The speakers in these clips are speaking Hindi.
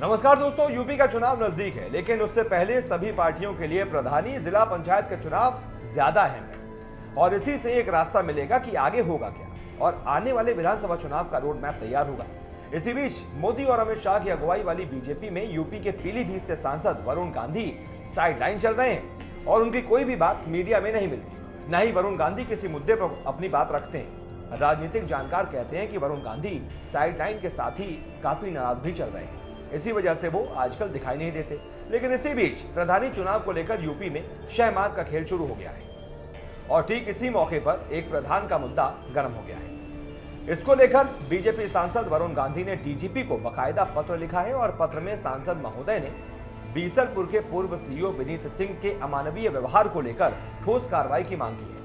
नमस्कार दोस्तों, यूपी का चुनाव नजदीक है, लेकिन उससे पहले सभी पार्टियों के लिए प्रधानी जिला पंचायत का चुनाव ज्यादा अहम है और इसी से एक रास्ता मिलेगा कि आगे होगा क्या और आने वाले विधानसभा चुनाव का रोड मैप तैयार होगा। इसी बीच मोदी और अमित शाह की अगुवाई वाली बीजेपी में यूपी के पीलीभीत से सांसद वरुण गांधी साइडलाइन चल रहे हैं और उनकी कोई भी बात मीडिया में नहीं मिलती, न ही वरुण गांधी किसी मुद्दे पर अपनी बात रखते हैं। राजनीतिक जानकार कहते हैं कि वरुण गांधी साइडलाइन के साथ ही काफी नाराज भी चल रहे हैं, इसी वजह से वो आजकल दिखाई नहीं देते। लेकिन इसी बीच प्रधानी चुनाव को लेकर यूपी में शहमात का खेल शुरू हो गया है और ठीक इसी मौके पर एक प्रधान का मुद्दा गर्म हो गया है। इसको लेकर बीजेपी सांसद वरुण गांधी ने डीजीपी को बकायदा पत्र लिखा है और पत्र में सांसद महोदय ने बीसलपुर के पूर्व सीईओ विनीत सिंह के अमानवीय व्यवहार को लेकर ठोस कार्रवाई की मांग की है।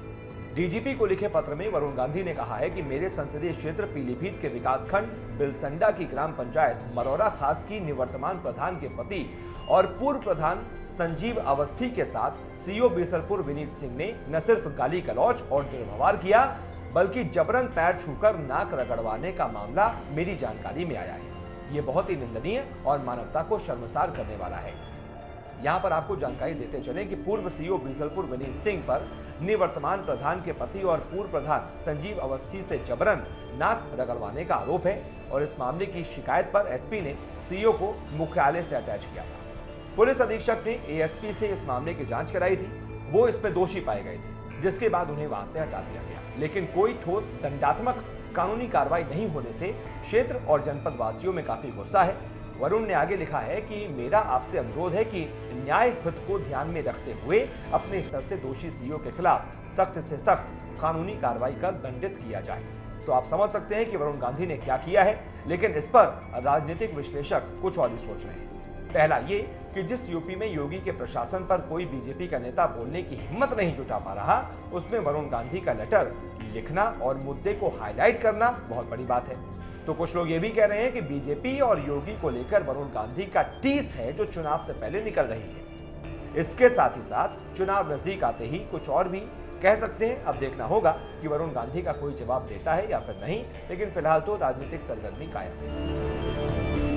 डीजीपी को लिखे पत्र में वरुण गांधी ने कहा है कि मेरे संसदीय क्षेत्र पीलीभीत के विकासखंड बिलसंडा की ग्राम पंचायत मरौरा खास की निवर्तमान प्रधान के पति और पूर्व प्रधान संजीव अवस्थी के साथ सीईओ बीसलपुर विनीत सिंह ने न सिर्फ गाली गलौज और दुर्व्यवहार किया, बल्कि जबरन पैर छूकर नाक रगड़वाने का मामला मेरी जानकारी में आया है। ये बहुत ही निंदनीय और मानवता को शर्मसार करने वाला है। यहाँ पर आपको जानकारी देते चले कि पूर्व सीईओ बीसलपुर विनीत सिंह पर निवर्तमान प्रधान के पति और पूर्व प्रधान संजीव अवस्थी से जबरन नाक रगड़वाने का आरोप है और इस मामले की शिकायत पर एसपी ने सीईओ को मुख्यालय से अटैच किया था। पुलिस अधीक्षक ने एएसपी से इस मामले की जांच कराई थी, वो इसमें दोषी पाए गए थे, जिसके बाद उन्हें वहां से हटा दिया गया। लेकिन कोई ठोस दंडात्मक कानूनी कार्रवाई नहीं होने से क्षेत्र और जनपद वासियों में काफी गुस्सा है। वरुण ने आगे लिखा है कि मेरा आपसे अनुरोध है कि न्याय हित को ध्यान में रखते हुए अपने स्तर से दोषी सीईओ के खिलाफ सख्त से सख्त कानूनी कार्रवाई कर दंडित किया जाए। तो आप समझ सकते हैं कि वरुण गांधी ने क्या किया है, लेकिन इस पर राजनीतिक विश्लेषक कुछ और ही सोच रहे हैं। पहला ये कि जिस यूपी में योगी के प्रशासन पर कोई बीजेपी का नेता बोलने की हिम्मत नहीं जुटा पा रहा, उसमें वरुण गांधी का लेटर लिखना और मुद्दे को हाईलाइट करना बहुत बड़ी बात है। तो कुछ लोग ये भी कह रहे हैं कि बीजेपी और योगी को लेकर वरुण गांधी का टीस है जो चुनाव से पहले निकल रही है। इसके साथ ही साथ चुनाव नजदीक आते ही कुछ और भी कह सकते हैं। अब देखना होगा कि वरुण गांधी का कोई जवाब देता है या फिर नहीं, लेकिन फिलहाल तो राजनीतिक सरगर्मी कायम है।